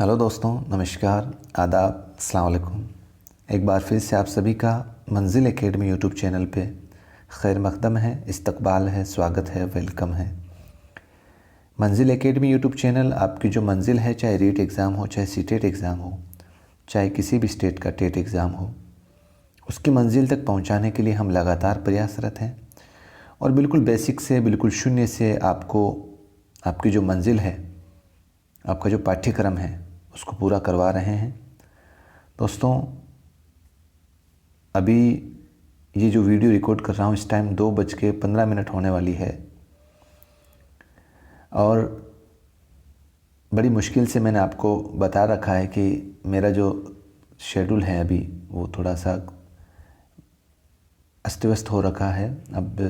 Hello दोस्तों, नमस्कार, आदाब, अस्सलाम वालेकुम। एक बार फिर से आप सभी का मंजिल एकेडमी यूट्यूब चैनल पे खैर मकदम है, इस्तकबाल है, स्वागत है, वेलकम है। मंजिल एकेडमी यूट्यूब चैनल आपकी जो मंजिल है, चाहे रीट एग्ज़ाम हो, चाहे सीटेट एग्ज़ाम हो, चाहे किसी भी स्टेट का टेट एग्ज़ाम हो, उसकी मंजिल तक पहुंचाने के लिए हम लगातार प्रयासरत हैं और बिल्कुल बेसिक से, बिल्कुल शून्य से आपको आपकी जो मंजिल है, आपका जो पाठ्यक्रम है, उसको पूरा करवा रहे हैं। दोस्तों, अभी ये जो वीडियो रिकॉर्ड कर रहा हूँ, इस टाइम 2:15 होने वाली है और बड़ी मुश्किल से मैंने आपको बता रखा है कि मेरा जो शेड्यूल है अभी वो थोड़ा सा अस्त व्यस्त हो रखा है। अब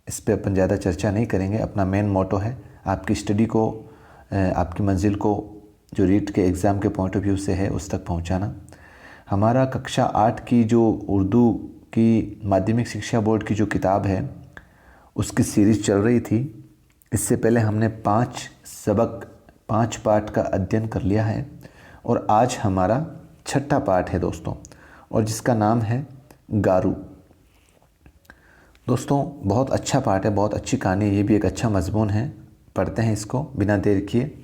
इस पे अपन ज़्यादा चर्चा नहीं करेंगे। अपना मेन मोटो है आपकी स्टडी को, आपकी मंजिल को जो रीट के एग्ज़ाम के पॉइंट ऑफ व्यू से है उस तक पहुंचाना। हमारा कक्षा 8 की जो उर्दू की माध्यमिक शिक्षा बोर्ड की जो किताब है उसकी सीरीज़ चल रही थी। इससे पहले हमने 5 पाठ का अध्ययन कर लिया है और आज हमारा 6ठा पाठ है दोस्तों, और जिसका नाम है गारू। दोस्तों, बहुत अच्छा पाठ है, बहुत अच्छी कहानी है, ये भी एक अच्छा मजमून है। पढ़ते हैं इसको बिना देर किए।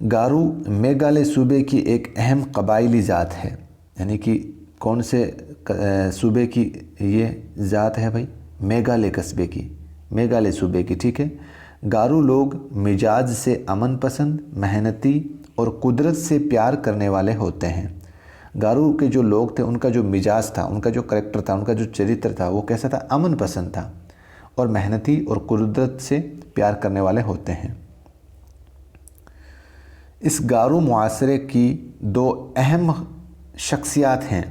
गारू मेघालय सूबे की एक अहम कबायली ज़ात है। यानी कि कौन से सूबे की ये ज़ात है भाई? मेघालय कस्बे की, मेघालय सूबे की, ठीक है। गारू लोग मिजाज से अमन पसंद, मेहनती और कुदरत से प्यार करने वाले होते हैं। गारू के जो लोग थे, उनका जो मिजाज था, उनका जो करैक्टर था, उनका जो चरित्र था, वो कैसा था? अमन पसंद था और मेहनती और कुदरत से प्यार करने वाले होते हैं। इस गारू मुआशरे की दो अहम शख्सियात हैं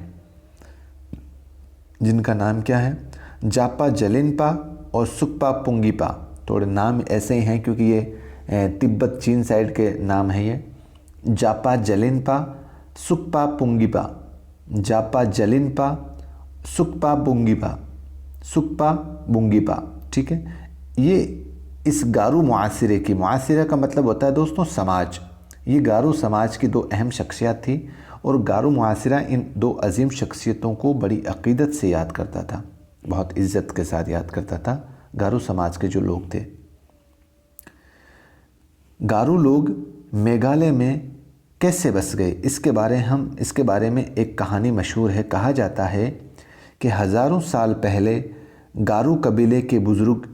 जिनका नाम क्या है? जापा जलिनपा और सुकपा पुंगीपा। थोड़े नाम ऐसे ही हैं क्योंकि ये तिब्बत चीन साइड के नाम है। ये जापा जलिनपा, सुकपा पुंगीपा, जापा जलिनपा, सुकपा बुंगीपा, सुकपा बुंगीपा, ठीक है। ये इस गारू मुआशरे की, मुआशरा का मतलब होता है दोस्तों समाज। ये गारू समाज की दो अहम शख्सियत थी और गारू मुआशरा इन दो अजीम शख्सियतों को बड़ी अकीदत से याद करता था, बहुत इज्जत के साथ याद करता था। गारू समाज के जो लोग थे, गारू लोग मेघालय में कैसे बस गए, इसके बारे में एक कहानी मशहूर है। कहा जाता है कि हज़ारों साल पहले गारू कबीले के बुज़ुर्ग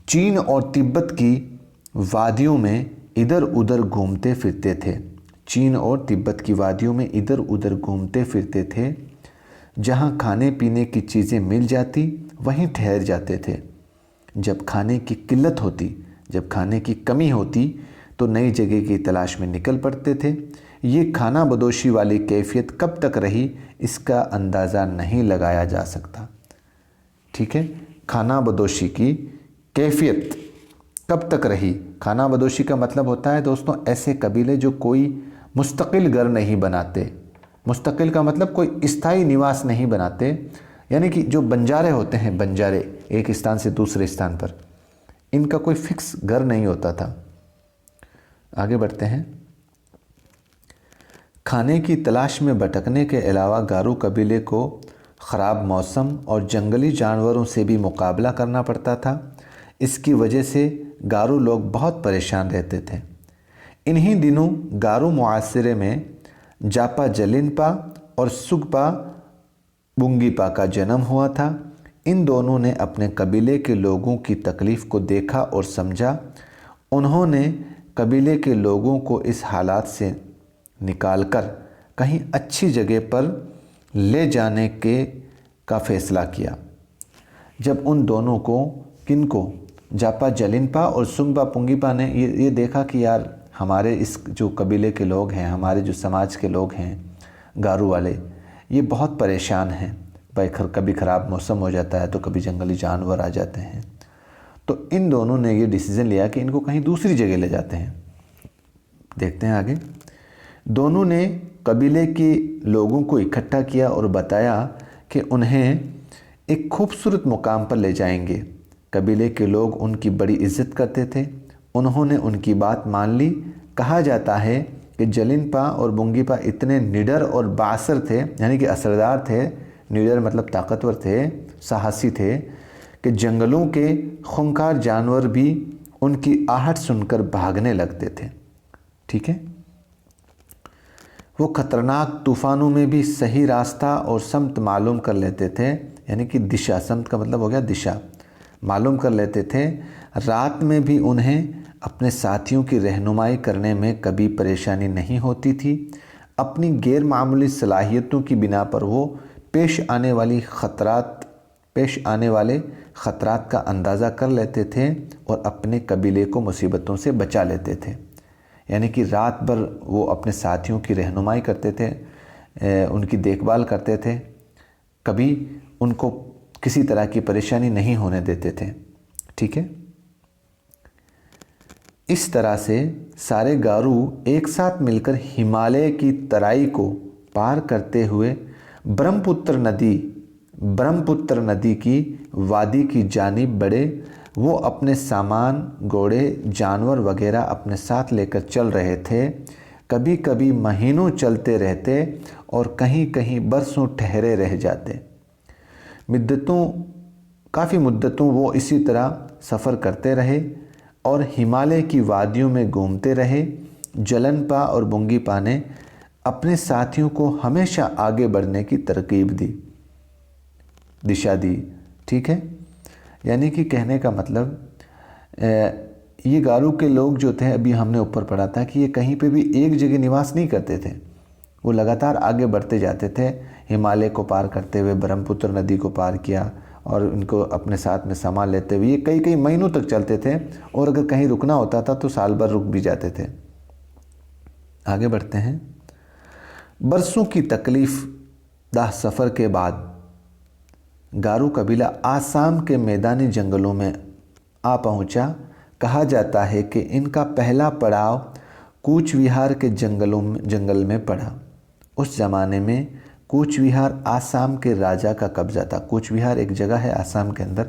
चीन और तिब्बत की वादियों में इधर उधर घूमते फिरते थे। चीन और तिब्बत की वादियों में इधर उधर घूमते फिरते थे। जहाँ खाने पीने की चीज़ें मिल जाती वहीं ठहर जाते थे। जब खाने की किल्लत होती, जब खाने की कमी होती तो नई जगह की तलाश में निकल पड़ते थे। ये खाना बदोशी वाली कैफियत कब तक रही, इसका अंदाज़ा नहीं लगाया जा सकता, ठीक है। खाना बदोशी की कैफियत कब तक रही? खाना बदोशी का मतलब होता है दोस्तों ऐसे कबीले जो कोई मुस्तकिल घर नहीं बनाते। मुस्तकिल का मतलब कोई स्थायी निवास नहीं बनाते, यानी कि जो बंजारे होते हैं, बंजारे एक स्थान से दूसरे स्थान पर, इनका कोई फिक्स घर नहीं होता था। आगे बढ़ते हैं। खाने की तलाश में भटकने के अलावा गारू कबीले को ख़राब मौसम और जंगली जानवरों से भी मुकाबला करना पड़ता था। इसकी वजह से गारू लोग बहुत परेशान रहते थे। इन्हीं दिनों गारू मुआशरे में जापा जलिनपा और सुगपा बुंगीपा का जन्म हुआ था। इन दोनों ने अपने कबीले के लोगों की तकलीफ़ को देखा और समझा। उन्होंने कबीले के लोगों को इस हालात से निकालकर कहीं अच्छी जगह पर ले जाने का फ़ैसला किया। जब उन दोनों को, किनको, जापा जलिनपा और सुंगपा पुंगीपा ने ये देखा कि यार हमारे इस जो कबीले के लोग हैं, हमारे जो समाज के लोग हैं गारू वाले, ये बहुत परेशान हैं भाई। कभी ख़राब मौसम हो जाता है तो कभी जंगली जानवर आ जाते हैं। तो इन दोनों ने ये डिसीज़न लिया कि इनको कहीं दूसरी जगह ले जाते हैं। देखते हैं आगे। दोनों ने कबीले के लोगों को इकट्ठा किया और बताया कि उन्हें एक खूबसूरत मुकाम पर ले जाएंगे। कबीले के लोग उनकी बड़ी इज्जत करते थे उन्होंने उनकी बात मान ली। कहा जाता है कि जलिनपा और बुंगीपा इतने निडर और बासर थे, यानी कि असरदार थे, निडर मतलब ताकतवर थे, साहसी थे, कि जंगलों के खूंखार जानवर भी उनकी आहट सुनकर भागने लगते थे। ठीक है। वो खतरनाक तूफानों में भी सही रास्ता और समत मालूम कर लेते थे, यानी कि दिशा, समत का मतलब हो गया दिशा, मालूम कर लेते थे। रात में भी उन्हें अपने साथियों की रहनुमाई करने में कभी परेशानी नहीं होती थी। अपनी गैर मामूली सलाहियतों की बिना पर वो पेश आने वाले ख़तरात का अंदाज़ा कर लेते थे और अपने कबीले को मुसीबतों से बचा लेते थे। यानी कि रात भर वो अपने साथियों की रहनुमाई करते थे, उनकी देखभाल करते थे, कभी उनको किसी तरह की परेशानी नहीं होने देते थे। ठीक है। इस तरह से सारे गारू एक साथ मिलकर हिमालय की तराई को पार करते हुए ब्रह्मपुत्र नदी की वादी की जानिब बढ़े। वो अपने सामान, घोड़े, जानवर वगैरह अपने साथ लेकर चल रहे थे। कभी कभी महीनों चलते रहते और कहीं कहीं बरसों ठहरे रह जाते। काफ़ी मुद्दतों वो इसी तरह सफ़र करते रहे और हिमालय की वादियों में घूमते रहे। जलनपा और बुंगीपा ने अपने साथियों को हमेशा आगे बढ़ने की तरकीब दी, दिशा दी। ठीक है। यानी कि कहने का मतलब ये गारू के लोग जो थे, अभी हमने ऊपर पढ़ा था कि ये कहीं पे भी एक जगह निवास नहीं करते थे, वो लगातार आगे बढ़ते जाते थे। हिमालय को पार करते हुए ब्रह्मपुत्र नदी को पार किया और उनको अपने साथ में सामान लेते हुए ये कई कई महीनों तक चलते थे, और अगर कहीं रुकना होता था तो साल भर रुक भी जाते थे। आगे बढ़ते हैं। बरसों की तकलीफ दाह सफ़र के बाद गारू कबीला आसाम के मैदानी जंगलों में आ पहुंचा। कहा जाता है कि इनका पहला पड़ाव कूच विहार के जंगल में पड़ा। उस ज़माने में कूच विहार आसाम के राजा का कब्ज़ा था। कूच विहार एक जगह है आसाम के अंदर,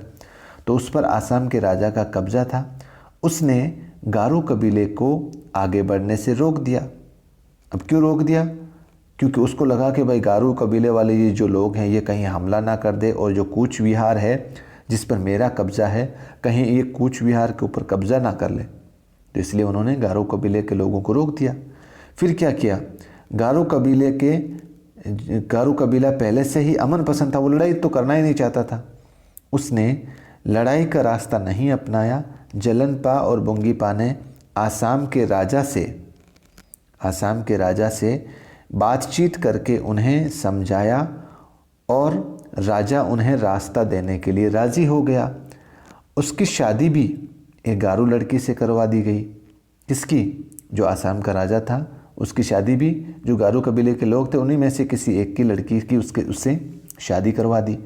तो उस पर आसाम के राजा का कब्ज़ा था। उसने गारो कबीले को आगे बढ़ने से रोक दिया। अब क्यों रोक दिया? क्योंकि उसको लगा कि भाई गारो कबीले वाले ये जो लोग हैं ये कहीं हमला ना कर दे, और जो कूच विहार है जिस पर मेरा कब्ज़ा है, कहीं ये कूच विहार के ऊपर कब्ज़ा ना कर ले। तो इसलिए उन्होंने गारो कबीले के लोगों को रोक दिया। फिर क्या किया? गारो कबीला पहले से ही अमन पसंद था, वो लड़ाई तो करना ही नहीं चाहता था। उसने लड़ाई का रास्ता नहीं अपनाया। जलनपा और बुंगीपा ने आसाम के राजा से बातचीत करके उन्हें समझाया और राजा उन्हें रास्ता देने के लिए राज़ी हो गया। उसकी शादी भी एक गारो लड़की से करवा दी गई। किसकी? जो आसाम का राजा था, उसकी शादी भी जो गारो कबीले के लोग थे उन्हीं में से किसी एक की लड़की की उससे शादी करवा दी,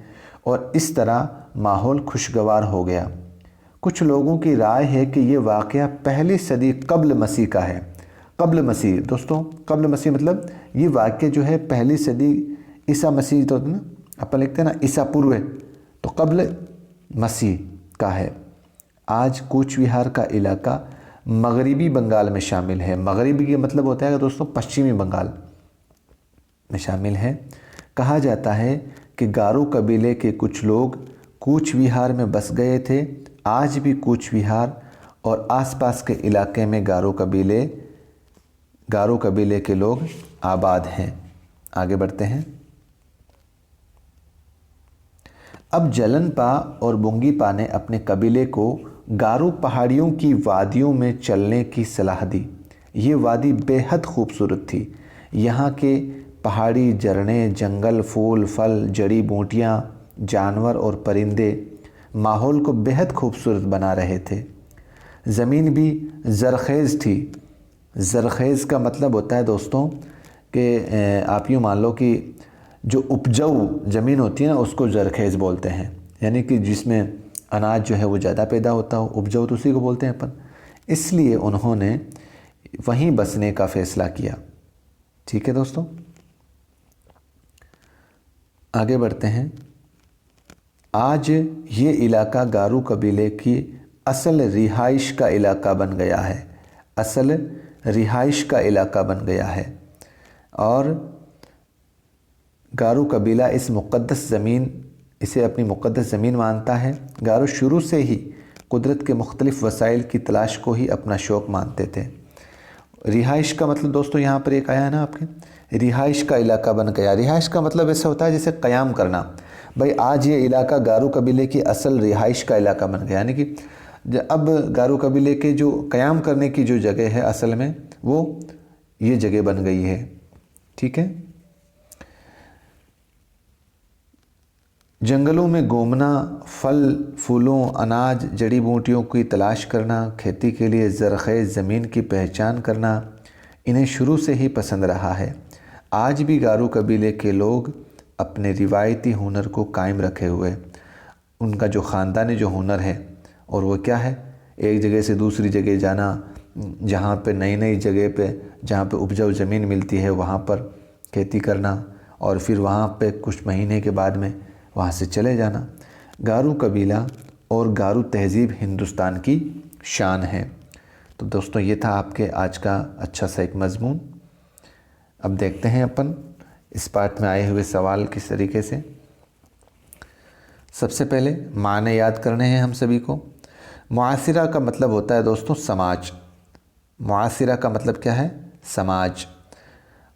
और इस तरह माहौल खुशगवार हो गया। कुछ लोगों की राय है कि ये वाक़या पहली सदी कब्ल मसीह का है। कब्ल मसीह दोस्तों, कब्ल मसीह मतलब ये वाक़या जो है पहली सदी ईसा मसीह, तो ना अपन लिखते हैं ना ईसा पूर्व, तो कब्ल मसीह का है। आज कूच विहार का इलाका मगरिबी बंगाल में शामिल है। मगरिबी का मतलब होता है दोस्तों पश्चिमी बंगाल में शामिल है। कहा जाता है कि गारो कबीले के कुछ लोग कूच विहार में बस गए थे। आज भी कूच विहार और आसपास के इलाके में गारो कबीले के लोग आबाद हैं। आगे बढ़ते हैं। अब जलनपा और बुंगीपा ने अपने कबीले को गारो पहाड़ियों की वादियों में चलने की सलाह दी। ये वादी बेहद खूबसूरत थी। यहाँ के पहाड़ी झरने, जंगल, फूल, फल, जड़ी बूटियाँ, जानवर और परिंदे माहौल को बेहद खूबसूरत बना रहे थे। ज़मीन भी ज़रख़ेज़ थी। ज़रख़ेज़ का मतलब होता है दोस्तों कि आप यूँ मान लो कि जो उपजाऊ ज़मीन होती है ना उसको ज़रख़ेज़ बोलते हैं, यानी कि जिसमें अनाज जो है वो ज़्यादा पैदा होता हो, उपजाऊ तो उसी को बोलते हैं अपन। इसलिए उन्होंने वहीं बसने का फ़ैसला किया। ठीक है दोस्तों, आगे बढ़ते हैं। आज ये इलाका गारो कबीले की असल रिहाइश का इलाका बन गया है, असल रिहाइश का इलाका बन गया है। और गारो कबीला इस मुक़द्दस ज़मीन, इसे अपनी मुक़द्दस ज़मीन मानता है। गारो शुरू से ही कुदरत के मुख्तलिफ़ वसाइल की तलाश को ही अपना शौक़ मानते थे। रिहाइश का मतलब दोस्तों यहाँ पर एक आया है ना आपके, रिहाइश का इलाका बन गया। रिहाइश का मतलब ऐसा होता है जैसे क़याम करना। भाई आज ये इलाका गारो कबीले की असल रिहाइश का इलाका बन गया, यानी कि अब गारो कबीले के जो क़याम करने की जो जगह है असल में वो ये जगह बन गई है। ठीक है। जंगलों में घूमना, फल फूलों, अनाज, जड़ी बूटियों की तलाश करना, खेती के लिए ज़रख़ेज़ ज़मीन की पहचान करना इन्हें शुरू से ही पसंद रहा है। आज भी गारो कबीले के लोग अपने रिवायती हुनर को कायम रखे हुए, उनका जो ख़ानदानी जो हुनर है और वो क्या है, एक जगह से दूसरी जगह जाना, जहाँ पे नई नई जगह पे जहाँ पे उपजाऊ ज़मीन मिलती है वहाँ पर खेती करना और फिर वहाँ पे कुछ महीने के बाद में वहाँ से चले जाना। गारो कबीला और गारो तहज़ीब हिंदुस्तान की शान है। तो दोस्तों ये था आपके आज का अच्छा सा एक मज़मून। अब देखते हैं अपन इस पाठ में आए हुए सवाल किस तरीके से। सबसे पहले माने याद करने हैं हम सभी को। मुआसिरा का मतलब होता है दोस्तों समाज। मुआसिरा का मतलब क्या है? समाज।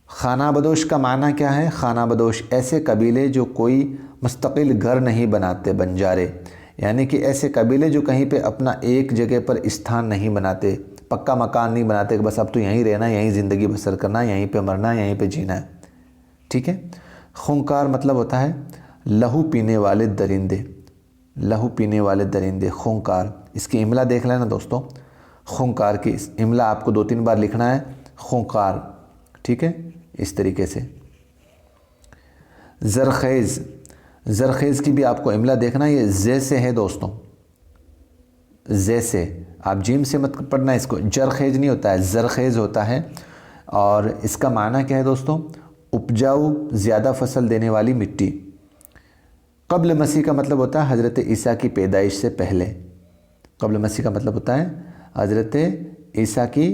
खाना बदोश का माना क्या है? खाना बदोश ऐसे कबीले जो कोई मुस्तकिल घर नहीं बनाते, बंजारे, यानी कि ऐसे कबीले जो कहीं पे अपना एक जगह पर स्थान नहीं बनाते, पक्का मकान नहीं बनाते कि बस अब तो यहीं रहना, यहीं ज़िंदगी बसर करना, यहीं पे मरना, यहीं पे जीना है। ठीक है। खूंखार मतलब होता है लहू पीने वाले दरिंदे, लहू पीने वाले दरिंदे, खूंखार। इसकी इमला देख लेना दोस्तों। खूंखार की इमला आपको 2-3 बार लिखना है, खूंखार। ठीक है, इस तरीके से। ज़रख़ेज़, ज़रख़ेज़ की भी आपको इमला देखना, ये जे से है दोस्तों, जे से। आप जीम से मत पढ़ना इसको, जरख़ेज़ नहीं होता है, ज़रख़ेज़ होता है। और इसका माना क्या है दोस्तों? उपजाऊ, ज़्यादा फसल देने वाली मिट्टी। क़ब्ल मसीह का मतलब होता है हज़रत ईसा की पैदाइश से पहले। क़ब्ल मसीह का मतलब होता है हज़रत ईसा की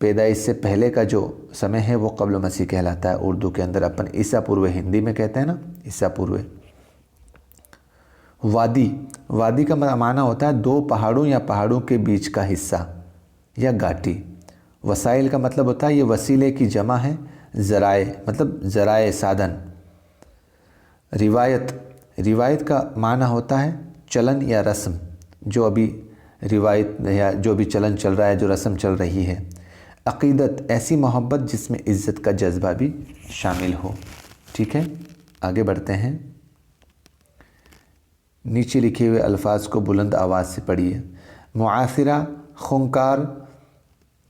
पैदाइश से पहले का जो समय है वो क़ब्ल मसीह कहलाता है। उर्दू के अंदर अपन ईसा पूर्व हिंदी में कहते हैं ना, ईसा पूर्व। वादी, वादी का माना होता है 2 पहाड़ों या पहाड़ों के बीच का हिस्सा या घाटी। वसाइल का मतलब होता है ये वसीले की जमा है। ज़राए मतलब ज़राए, साधन। रिवायत, रिवायत का माना होता है चलन या रस्म, जो अभी रिवायत या जो भी चलन चल रहा है, जो रस्म चल रही है। अक़ीदत, ऐसी मोहब्बत जिसमें इज़्ज़त का जज्बा भी शामिल हो। ठीक है, आगे बढ़ते हैं। नीचे लिखे हुए अल्फाज को बुलंद आवाज़ से पढ़िए। मुआसिरा, खूंखार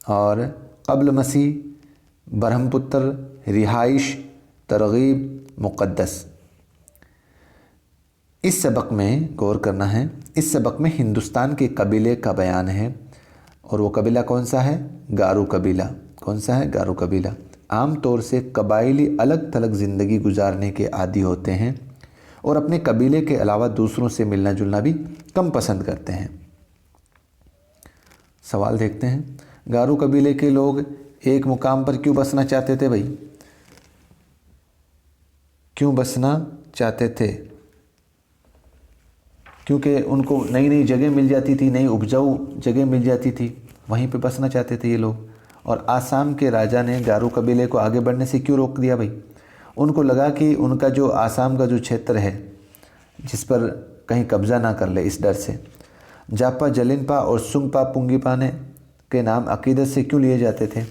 और क़ब्ल मसीह, ब्रह्मपुत्र, रिहाइश, तरगीब, मुक़द्दस। इस सबक में गौर करना है। इस सबक में हिंदुस्तान के कबीले का बयान है और वो कबीला कौन सा है? गारो कबीला। कौन सा है? गारो कबीला। आम तौर से कबायली अलग थलग ज़िंदगी गुजारने के आदी होते हैं और अपने कबीले के अलावा दूसरों से मिलना जुलना भी कम पसंद करते हैं। सवाल देखते हैं। गारो कबीले के लोग एक मुकाम पर क्यों बसना चाहते थे भाई? क्यों बसना चाहते थे? क्योंकि उनको नई नई जगह मिल जाती थी, नई उपजाऊ जगह मिल जाती थी, वहीं पे बसना चाहते थे ये लोग। और आसाम के राजा ने गारो कबीले को आगे बढ़ने से क्यों रोक दिया भाई? उनको लगा कि उनका जो आसाम का जो क्षेत्र है जिस पर कहीं कब्ज़ा ना कर ले, इस डर से। जापा, जलिनपा और सुंगपा पुंगीपा ने के नाम अकीदत से क्यों लिए जाते थे?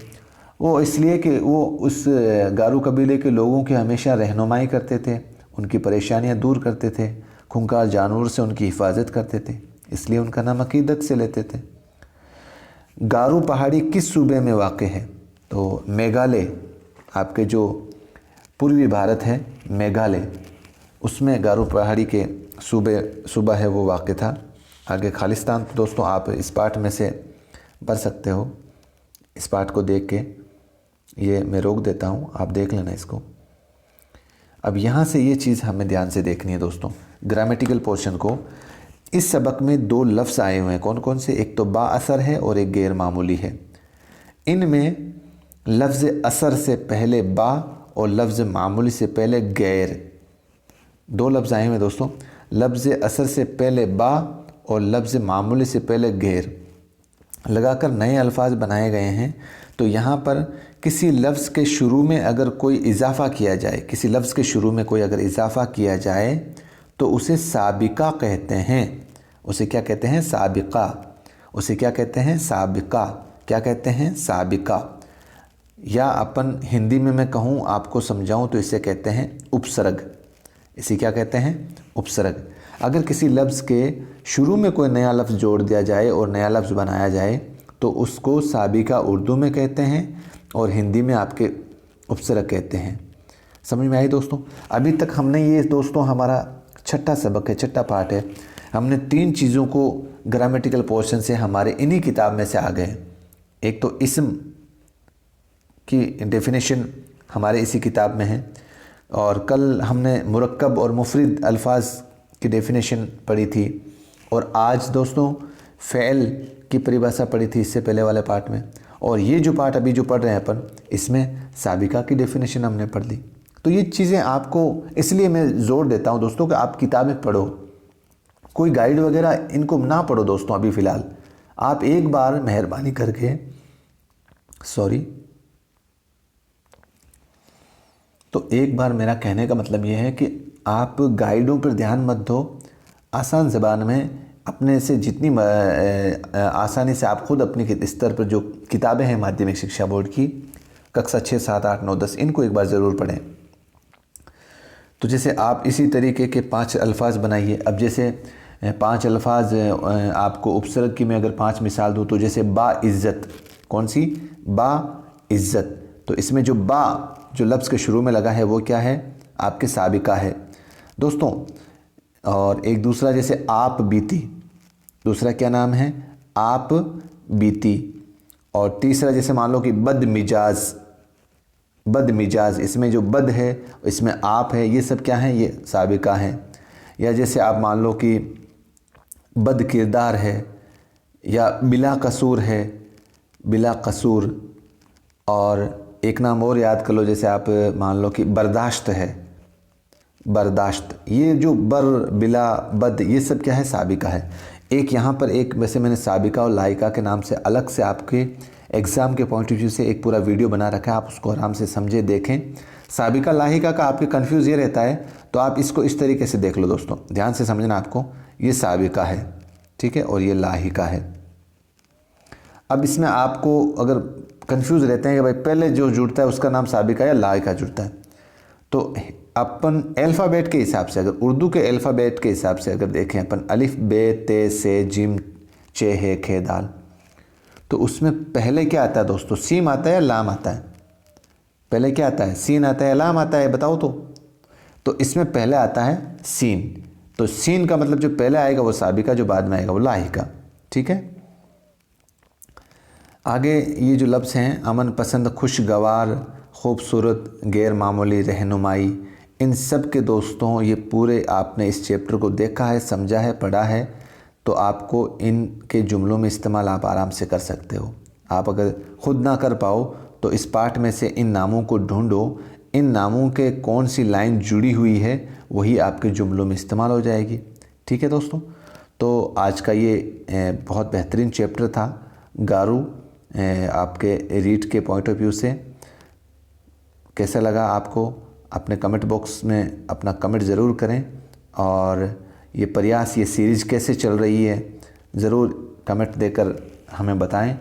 वो इसलिए कि वो उस गारो कबीले के लोगों की हमेशा रहनुमाई करते थे, उनकी परेशानियां दूर करते थे, खूंखार जानवर से उनकी हिफाजत करते थे, इसलिए उनका नाम अकीदत से लेते थे। गारो पहाड़ी किस सूबे में वाक़ है? तो मेघालय, आपके जो पूर्वी भारत है मेघालय, उसमें गारो पहाड़ी के सूबा है वो वाक़ था। आगे खालिस्तान, तो दोस्तों आप इस पाठ में से पढ़ सकते हो। इस पाठ को देख के ये मैं रोक देता हूँ, आप देख लेना इसको। अब यहाँ से ये चीज़ हमें ध्यान से देखनी है दोस्तों, ग्रामेटिकल पोर्शन को। इस सबक में 2 लफ्ज़ आए हुए हैं, कौन कौन से? एक तो बा असर है और एक गैर मामूली है। इनमें लफ्ज़ असर से पहले बा और लफ्ज़ मामूली से पहले गैर, 2 लफ्ज़ आए हुए हैं दोस्तों। लफ्ज़ असर से पहले बा और लफ्ज़ मामूली से पहले गैर लगाकर नए अल्फाज बनाए गए हैं। तो यहाँ पर किसी लफ्ज़ के शुरू में अगर कोई इजाफ़ा किया जाए, किसी लफ्ज़ के शुरू में कोई अगर इजाफ़ा किया जाए तो उसे साबिका कहते हैं। उसे क्या कहते हैं? साबिका। उसे क्या कहते हैं? साबिका। क्या कहते हैं? साबिका। या अपन हिंदी में मैं कहूँ, आपको समझाऊँ तो इसे कहते हैं उपसर्ग। इसे क्या कहते हैं? उपसर्ग। अगर किसी लफ्ज़ के शुरू में कोई नया लफ्ज़ जोड़ दिया जाए और नया लफ्ज़ बनाया जाए तो उसको साबिका उर्दू में कहते हैं और हिंदी में आपके उपसर्ग कहते हैं। समझ में आई दोस्तों? अभी तक हमने ये दोस्तों हमारा 6ठा सबक है, 6ठा पार्ट है। हमने 3 चीज़ों को ग्रामेटिकल पोर्शन से हमारे इन्हीं किताब में से आ गए। एक तो इस्म की डेफिनेशन हमारे इसी किताब में है, और कल हमने मुरक्कब और मुफरिद अल्फाज की डेफिनेशन पढ़ी थी, और आज दोस्तों फ़ेल की परिभाषा पढ़ी थी इससे पहले वाले पार्ट में। और ये जो पार्ट अभी जो पढ़ रहे हैं अपन, इसमें साबिका की डेफिनेशन हमने पढ़ ली। तो ये चीज़ें आपको, इसलिए मैं ज़ोर देता हूँ दोस्तों कि आप किताबें पढ़ो, कोई गाइड वगैरह इनको ना पढ़ो दोस्तों। अभी फ़िलहाल आप एक बार मेहरबानी करके, तो एक बार मेरा कहने का मतलब ये है कि आप गाइडों पर ध्यान मत दो। आसान ज़बान में अपने से जितनी आसानी से आप खुद अपनी स्तर पर जो किताबें हैं माध्यमिक शिक्षा बोर्ड की, कक्षा 6, 7, 8, 9, 10, इनको एक बार ज़रूर पढ़ें। तो जैसे आप इसी तरीके के 5 अल्फाज बनाइए। अब जैसे 5 अल्फाज आपको उपसर्ग की मैं अगर 5 मिसाल दूँ तो जैसे बा इज़्ज़त, कौन सी? बा इज़्ज़त। तो इसमें जो बा जो लफ्ज़ के शुरू में लगा है वो क्या है? आपके साबिका है दोस्तों। और एक दूसरा जैसे आप बीती, दूसरा क्या नाम है? आप बीती। और तीसरा जैसे मान लो कि बदमिजाज, बदमिजाज, इसमें जो बद है इसमें आप है, ये सब क्या है? ये साबिका है। या जैसे आप मान लो कि बद किरदार है, या बिला कसूर है, बिला कसूर। और एक नाम और याद कर लो, जैसे आप मान लो कि बर्दाश्त है, बर्दाश्त। ये जो बर, बिला, बद, ये सब क्या है? साबिका है। एक यहाँ पर एक वैसे मैंने साबिका और लाहिका के नाम से अलग से आपके एग्ज़ाम के पॉइंट ऑफ व्यू से एक पूरा वीडियो बना रखा है, आप उसको आराम से समझे देखें। साबिका लाहिका का आपके कन्फ्यूज़ ये रहता है, तो आप इसको इस तरीके से देख लो दोस्तों, ध्यान से समझना आपको। ये साबिका है, ठीक है, और ये लाहिका है। अब इसमें आपको अगर कंफ्यूज रहते हैं कि भाई पहले जो जुड़ता है उसका नाम साबिका या लाहिका जुड़ता है, तो अपन अल्फ़ाबेट के हिसाब से, अगर उर्दू के अल्फ़ाबेट के हिसाब से अगर देखें अपन, अलिफ बे ते से जिम चे हे खे दाल, तो उसमें पहले क्या आता है दोस्तों? सीम आता है या लाम आता है? पहले क्या आता है? सीन आता है या लाम आता है? बताओ तो इसमें पहले आता है सीन। तो सीन का मतलब जो पहले आएगा वो साबिका, जो बाद में आएगा वो लाहिका, ठीक है। आगे ये जो लफ्ज़ हैं, अमन पसंद, खुशगवार, खूबसूरत, गैर मामूली, रहनुमाई, इन सब के दोस्तों ये पूरे आपने इस चैप्टर को देखा है, समझा है, पढ़ा है, तो आपको इनके जुमलों में इस्तेमाल आप आराम से कर सकते हो। आप अगर ख़ुद ना कर पाओ तो इस पाठ में से इन नामों को ढूंढो, इन नामों के कौन सी लाइन जुड़ी हुई है वही आपके जुमलों में इस्तेमाल हो जाएगी, ठीक है दोस्तों। तो आज का ये बहुत बेहतरीन चैप्टर था गारू, आपके रीड के पॉइंट ऑफ व्यू से। कैसा लगा आपको? अपने कमेंट बॉक्स में अपना कमेंट ज़रूर करें, और ये प्रयास, ये सीरीज़ कैसे चल रही है ज़रूर कमेंट देकर हमें बताएं।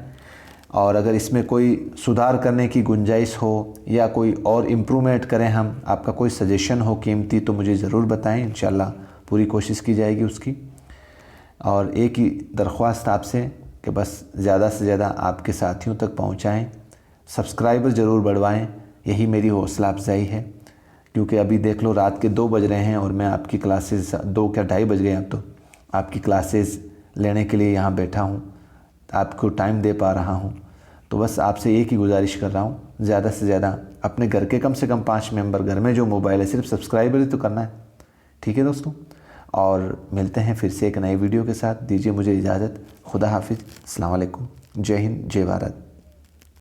और अगर इसमें कोई सुधार करने की गुंजाइश हो या कोई और इम्प्रूवमेंट करें हम, आपका कोई सजेशन हो कीमती, तो मुझे ज़रूर बताएं, इंशाल्लाह पूरी कोशिश की जाएगी उसकी। और एक ही दरख्वास्त आपसे कि बस ज़्यादा से ज़्यादा आपके साथियों तक पहुंचाएं, सब्सक्राइबर ज़रूर बढ़वाएं, यही मेरी हौसला अफजाई है। क्योंकि अभी देख लो रात के 2 बज रहे हैं और मैं आपकी क्लासेस, 2 क्या 2:30 बज गए अब तो, आपकी क्लासेस लेने के लिए यहाँ बैठा हूँ, आपको टाइम दे पा रहा हूँ। तो बस आपसे एक ही गुजारिश कर रहा हूँ, ज़्यादा से ज़्यादा अपने घर के कम से कम 5 मेंबर, घर में जो मोबाइल है, सिर्फ सब्सक्राइबर ही तो करना है, ठीक है दोस्तों। और मिलते हैं फिर से एक नई वीडियो के साथ। दीजिए मुझे इजाज़त। खुदा हाफिज़। अस्सलाम वालेकुम। जय हिंद, जय भारत।